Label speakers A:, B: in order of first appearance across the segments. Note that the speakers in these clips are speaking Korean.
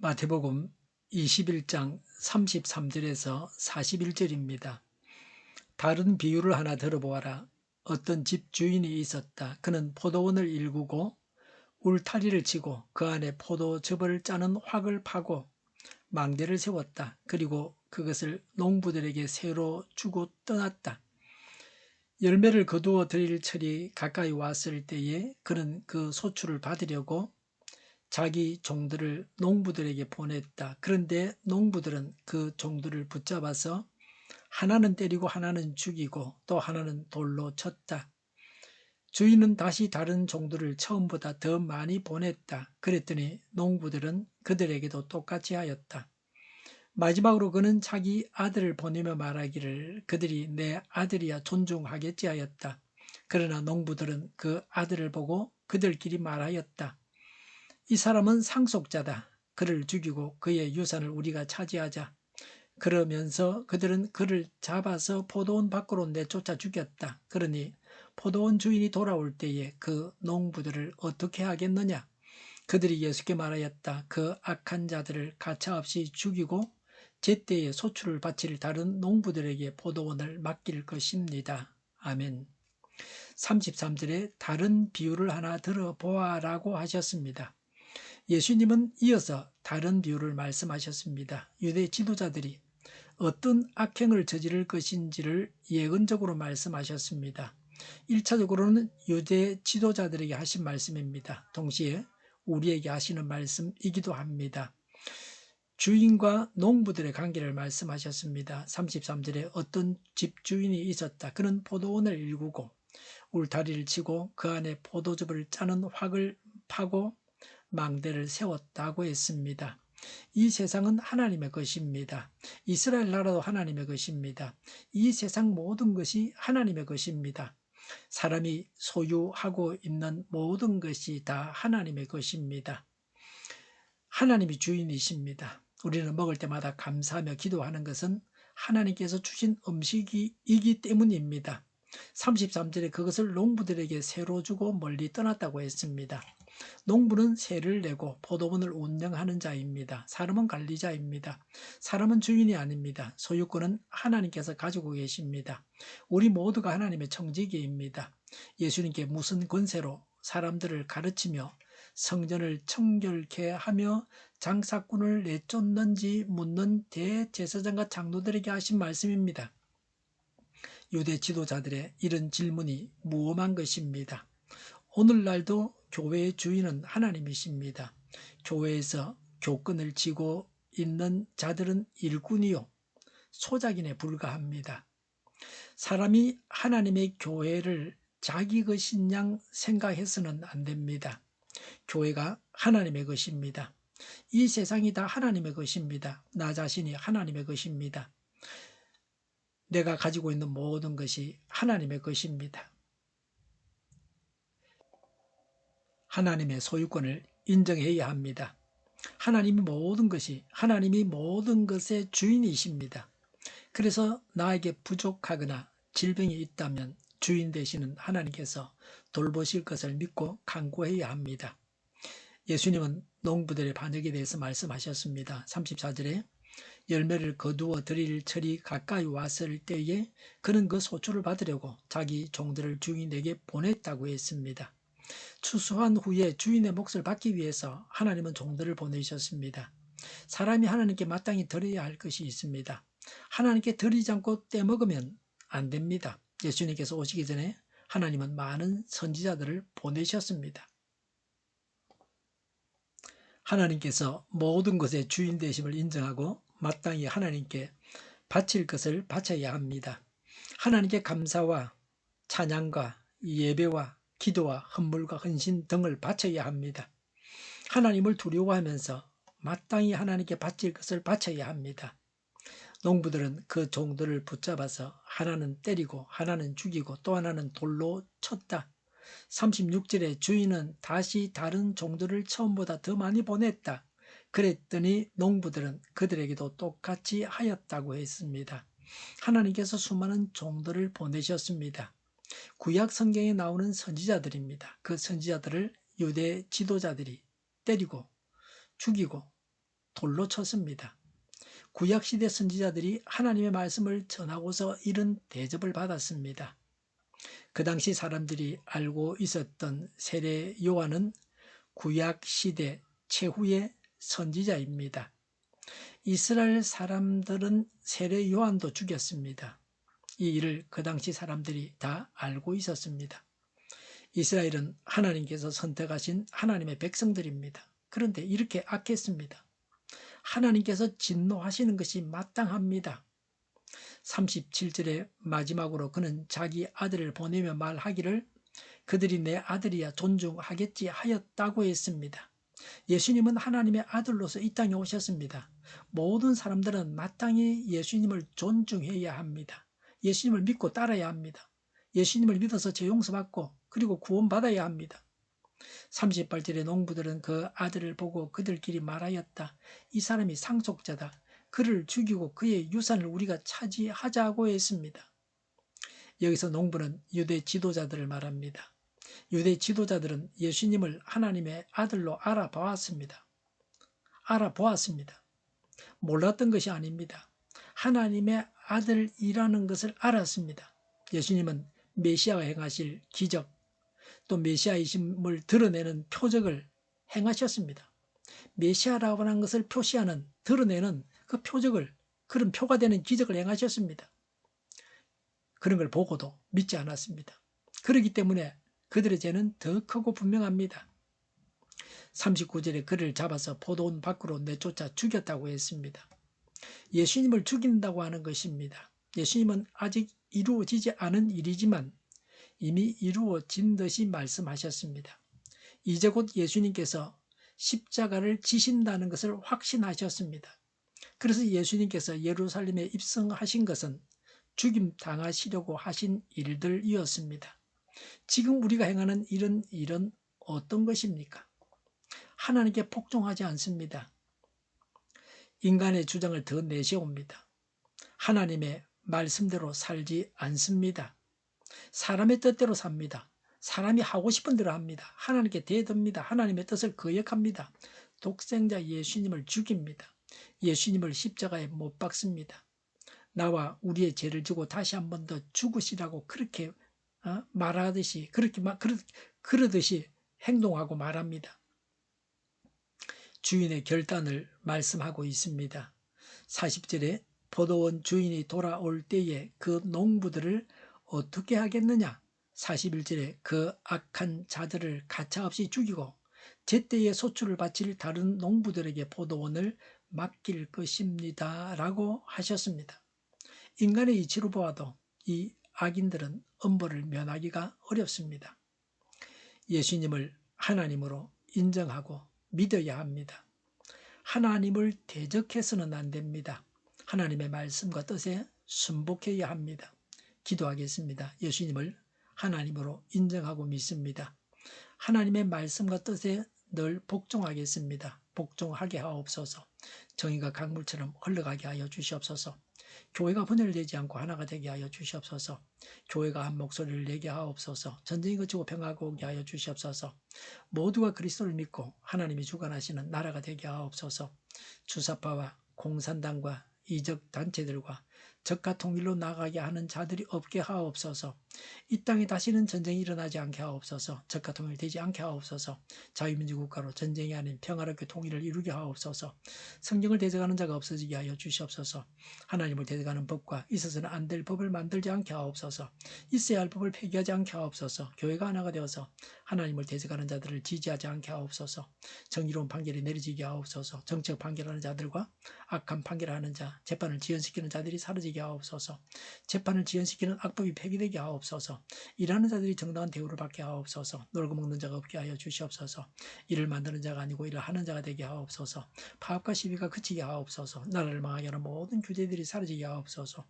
A: 마태복음 21장 33절에서 41절입니다. 다른 비유를 하나 들어보아라. 어떤 집 주인이 있었다. 그는 포도원을 일구고 울타리를 치고 그 안에 포도즙을 짜는 확을 파고 망대를 세웠다. 그리고 그것을 농부들에게 새로 주고 떠났다. 열매를 거두어 들일 철이 가까이 왔을 때에 그는 그 소출을 받으려고 자기 종들을 농부들에게 보냈다. 그런데 농부들은 그 종들을 붙잡아서 하나는 때리고 하나는 죽이고 또 하나는 돌로 쳤다. 주인은 다시 다른 종들을 처음보다 더 많이 보냈다. 그랬더니 농부들은 그들에게도 똑같이 하였다. 마지막으로 그는 자기 아들을 보내며 말하기를 그들이 내 아들이야 존중하겠지 하였다. 그러나 농부들은 그 아들을 보고 그들끼리 말하였다. 이 사람은 상속자다. 그를 죽이고 그의 유산을 우리가 차지하자. 그러면서 그들은 그를 잡아서 포도원 밖으로 내쫓아 죽였다. 그러니 포도원 주인이 돌아올 때에 그 농부들을 어떻게 하겠느냐? 그들이 예수께 말하였다. 그 악한 자들을 가차없이 죽이고 제때에 소출을 바칠 다른 농부들에게 포도원을 맡길 것입니다. 아멘. 33절에 다른 비유를 하나 들어보아라고 하셨습니다. 예수님은 이어서 다른 비유를 말씀하셨습니다. 유대 지도자들이 어떤 악행을 저지를 것인지를 예언적으로 말씀하셨습니다. 1차적으로는 유대 지도자들에게 하신 말씀입니다. 동시에 우리에게 하시는 말씀이기도 합니다. 주인과 농부들의 관계를 말씀하셨습니다. 33절에 어떤 집주인이 있었다. 그는 포도원을 일구고 울타리를 치고 그 안에 포도즙을 짜는 확을 파고 망대를 세웠다고 했습니다. 이 세상은 하나님의 것입니다. 이스라엘 나라도 하나님의 것입니다. 이 세상 모든 것이 하나님의 것입니다. 사람이 소유하고 있는 모든 것이 다 하나님의 것입니다. 하나님이 주인이십니다. 우리는 먹을 때마다 감사하며 기도하는 것은 하나님께서 주신 음식이기 때문입니다. 33절에 그것을 농부들에게 새로 주고 멀리 떠났다고 했습니다. 농부는 세를 내고 포도원을 운영하는 자입니다. 사람은 관리자입니다. 사람은 주인이 아닙니다. 소유권은 하나님께서 가지고 계십니다. 우리 모두가 하나님의 청지기입니다. 예수님께 무슨 권세로 사람들을 가르치며 성전을 청결케 하며 장사꾼을 내쫓는지 묻는 대제사장과 장로들에게 하신 말씀입니다. 유대 지도자들의 이런 질문이 무엄한 것입니다. 오늘날도 교회의 주인은 하나님이십니다. 교회에서 교권을 쥐고 있는 자들은 일꾼이요 소작인에 불과합니다. 사람이 하나님의 교회를 자기 것인 양 생각해서는 안 됩니다. 교회가 하나님의 것입니다. 이 세상이 다 하나님의 것입니다. 나 자신이 하나님의 것입니다. 내가 가지고 있는 모든 것이 하나님의 것입니다. 하나님의 소유권을 인정해야 합니다. 하나님이 모든 것의 주인이십니다. 그래서 나에게 부족하거나 질병이 있다면 주인 되시는 하나님께서 돌보실 것을 믿고 간구해야 합니다. 예수님은 농부들의 반역에 대해서 말씀하셨습니다. 34절에 열매를 거두어 들일 철이 가까이 왔을 때에 그는 그 소출을 받으려고 자기 종들을 주인에게 보냈다고 했습니다. 추수한 후에 주인의 몫을 받기 위해서 하나님은 종들을 보내셨습니다. 사람이 하나님께 마땅히 드려야 할 것이 있습니다. 하나님께 드리지 않고 떼먹으면 안 됩니다. 예수님께서 오시기 전에 하나님은 많은 선지자들을 보내셨습니다. 하나님께서 모든 것의 주인 되심을 인정하고 마땅히 하나님께 바칠 것을 바쳐야 합니다. 하나님께 감사와 찬양과 예배와 기도와 헌물과 헌신 등을 바쳐야 합니다. 하나님을 두려워하면서 마땅히 하나님께 바칠 것을 바쳐야 합니다. 농부들은 그 종들을 붙잡아서 하나는 때리고 하나는 죽이고 또 하나는 돌로 쳤다. 36절에 주인은 다시 다른 종들을 처음보다 더 많이 보냈다. 그랬더니 농부들은 그들에게도 똑같이 하였다고 했습니다. 하나님께서 수많은 종들을 보내셨습니다. 구약 성경에 나오는 선지자들입니다. 그 선지자들을 유대 지도자들이 때리고 죽이고 돌로 쳤습니다. 구약시대 선지자들이 하나님의 말씀을 전하고서 이런 대접을 받았습니다. 그 당시 사람들이 알고 있었던 세례 요한은 구약시대 최후의 선지자입니다. 이스라엘 사람들은 세례 요한도 죽였습니다. 이 일을 그 당시 사람들이 다 알고 있었습니다. 이스라엘은 하나님께서 선택하신 하나님의 백성들입니다. 그런데 이렇게 악했습니다. 하나님께서 진노하시는 것이 마땅합니다. 37절의 마지막으로 그는 자기 아들을 보내며 말하기를 그들이 내 아들이야 존중하겠지 하였다고 했습니다. 예수님은 하나님의 아들로서 이 땅에 오셨습니다. 모든 사람들은 마땅히 예수님을 존중해야 합니다. 예수님을 믿고 따라야 합니다. 예수님을 믿어서 죄 용서받고 그리고 구원받아야 합니다. 38절의 농부들은 그 아들을 보고 그들끼리 말하였다. 이 사람이 상속자다. 그를 죽이고 그의 유산을 우리가 차지하자고 했습니다. 여기서 농부는 유대 지도자들을 말합니다. 유대 지도자들은 예수님을 하나님의 아들로 알아보았습니다. 몰랐던 것이 아닙니다. 하나님의 아들이라는 것을 알았습니다. 예수님은 메시아가 행하실 기적, 또 메시아이심을 드러내는 표적을 행하셨습니다. 메시아라고 하는 것을 표시하는, 드러내는 그 표적을, 그런 표가 되는 기적을 행하셨습니다. 그런 걸 보고도 믿지 않았습니다. 그렇기 때문에 그들의 죄는 더 크고 분명합니다. 39절에 그를 잡아서 포도원 밖으로 내쫓아 죽였다고 했습니다. 예수님을 죽인다고 하는 것입니다. 예수님은 아직 이루어지지 않은 일이지만 이미 이루어진 듯이 말씀하셨습니다. 이제 곧 예수님께서 십자가를 지신다는 것을 확신하셨습니다. 그래서 예수님께서 예루살렘에 입성하신 것은 죽임 당하시려고 하신 일들이었습니다. 지금 우리가 행하는 이런 일은 어떤 것입니까? 하나님께 복종하지 않습니다. 인간의 주장을 더 내세웁니다. 하나님의 말씀대로 살지 않습니다. 사람의 뜻대로 삽니다. 사람이 하고 싶은 대로 합니다. 하나님께 대듭니다. 하나님의 뜻을 거역합니다. 독생자 예수님을 죽입니다. 예수님을 십자가에 못 박습니다. 나와 우리의 죄를 지고 다시 한 번 더 죽으시라고 그렇게 말하듯이 그러듯이 행동하고 말합니다. 주인의 결단을 말씀하고 있습니다. 40절에 포도원 주인이 돌아올 때에 그 농부들을 어떻게 하겠느냐? 41절에 그 악한 자들을 가차없이 죽이고 제때에 소출을 바칠 다른 농부들에게 포도원을 맡길 것입니다. 라고 하셨습니다. 인간의 이치로 보아도 이 악인들은 엄벌을 면하기가 어렵습니다. 예수님을 하나님으로 인정하고 믿어야 합니다. 하나님을 대적해서는 안 됩니다. 하나님의 말씀과 뜻에 순복해야 합니다. 기도하겠습니다. 예수님을 하나님으로 인정하고 믿습니다. 하나님의 말씀과 뜻에 늘 복종하겠습니다. 복종하게 하옵소서. 정의가 강물처럼 흘러가게 하여 주시옵소서. 교회가 분열되지 않고 하나가 되게 하여 주시옵소서. 교회가 한 목소리를 내게 하옵소서. 전쟁이 그치고 평화가 오게 하여 주시옵소서. 모두가 그리스도를 믿고 하나님이 주관하시는 나라가 되게 하옵소서. 주사파와 공산당과 이적 단체들과 적과 통일로 나가게 하는 자들이 없게 하옵소서. 이 땅에 다시는 전쟁이 일어나지 않게 하옵소서. 적과 통일되지 않게 하옵소서. 자유민주 국가로 전쟁이 아닌 평화롭게 통일을 이루게 하옵소서. 성경을 대적하는 자가 없어지게 하여 주시옵소서. 하나님을 대적하는 법과 있어서는 안 될 법을 만들지 않게 하옵소서. 있어야 할 법을 폐기하지 않게 하옵소서. 교회가 하나가 되어서 하나님을 대적하는 자들을 지지하지 않게 하옵소서. 정의로운 판결이 내려지게 하옵소서. 정책 판결하는 자들과 악한 판결하는 자, 재판을 지연시키는 자들이 사라지게 하옵소서. 재판을 지연시키는 악법이 폐기되게 하옵소서. 일하는 자들이 정당한 대우를 받게 하옵소서. 놀고 먹는 자가 없게 하여 주시옵소서. 일을 만드는 자가 아니고 일을 하는 자가 되게 하옵소서. 파업과 시비가 그치게 하옵소서. 나라를 망하게 하는 모든 규제들이 사라지게 하옵소서.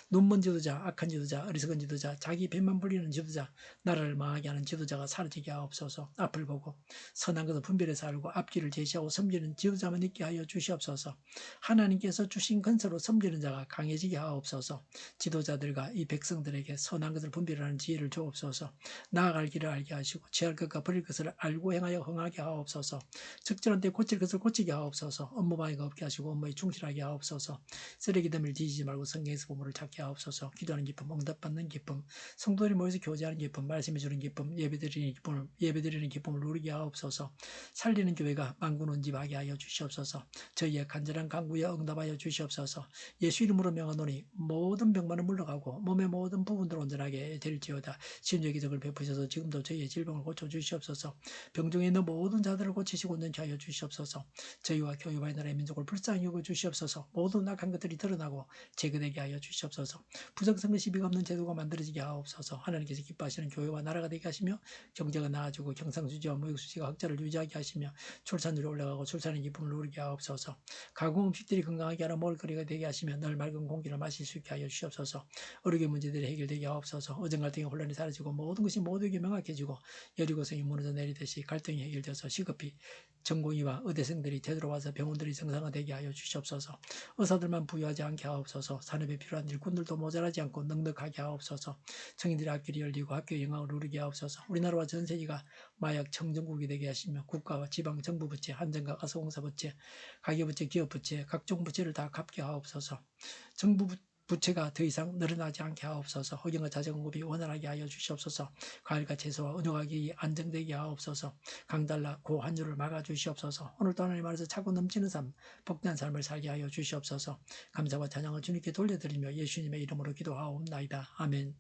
A: 눈먼 지도자, 악한 지도자, 어리석은 지도자, 자기 배만 불리는 지도자, 나라를 망하게 하는 지도자가 사라지게 하옵소서. 앞을 보고 선한 것을 분별해서 알고 앞길을 제시하고 섬기는 지도자만 있게 하여 주시옵소서. 하나님께서 주신 건설로 섬기는 자가 강해지게 하옵소서. 지도자들과 이 백성들에게 선한 것을 분별하는 지혜를 주옵소서. 나아갈 길을 알게 하시고 취할 것과 버릴 것을 알고 행하여 흥하게 하옵소서. 적절한 때 고칠 것을 고치게 하옵소서. 업무 방해가 없게 하시고 업무에 충실하게 하옵소서. 쓰레기 더미를 뒤지지 말고 성경에서 보물을 찾게 하옵소서. 기도하는 기쁨, 응답받는 기쁨, 성도들이 모여서 교제하는 기쁨, 말씀해 주는 기쁨, 예배드리는 기쁨을 누리게 하옵소서. 살리는 교회가 만군은 집하게 하여 주시옵소서. 저희의 간절한 간구에 응답하여 주시옵소서. 예수 이름으로 명하노니 모든 병만은 물러가고 몸의 모든 부분들 온전하게 될지어다. 치유의 기적을 베푸셔서 지금도 저희의 질병을 고쳐주시옵소서. 병중에 있는 모든 자들을 고치시고 온전케 하여 주시옵소서. 저희와 교회와 나라의 민족을 불쌍히 여겨 주시옵소서. 모든 악한 것들이 드러나고 제거되게 하여 주시옵소서. 부정선거 시비가 없는 제도가 만들어지게 하옵소서. 하나님께서 기뻐하시는 교회와 나라가 되게 하시며 경제가 나아지고 경상수지와 무역수지가 흑자를 유지하게 하시며 출산율이 올라가고 출산의 기쁨을 누리게 하옵소서. 가공 음식들이 건강하게 하라 먹을거리가 되게 하시며 늘 맑은 공기를 마실 수 있게 하여 주시옵소서. 어려운 문제들이 해결되게 하옵소서. 어정 갈등의 혼란이 사라지고 모든 것이 모두에게 명확해지고 여리고성이 무너져 내리듯이 갈등이 해결되어서 시급히 전공의와 의대생들이 되돌아와서 병원들이 정상화되게 하여 주시옵소서. 의사들만 부유하지 않게 하옵소서. 산업에 필요한 일꾼들도 모자라지 않고 넉넉하게 하옵소서. 청인들의 앞길이 열리고 학교의 영광을 누리게 하옵소서. 우리나라와 전 세계가 마약 청정국이 되게 하시며 국가와 지방 정부 부채, 한정과 가서공사 부채, 가계부채, 기업부채, 각종 부채를 다 갚게 하옵소서. 정부 부채가 더 이상 늘어나지 않게 하옵소서. 허경과 자재공급이 원활하게 하여 주시옵소서. 과일과 채소와 은효가격이 안정되게 하옵소서. 강달라 고환율을 막아주시옵소서. 오늘도 하나님 안에서 차고 넘치는 삶, 복된 삶을 살게 하여 주시옵소서. 감사와 찬양을 주님께 돌려드리며 예수님의 이름으로 기도하옵나이다. 아멘.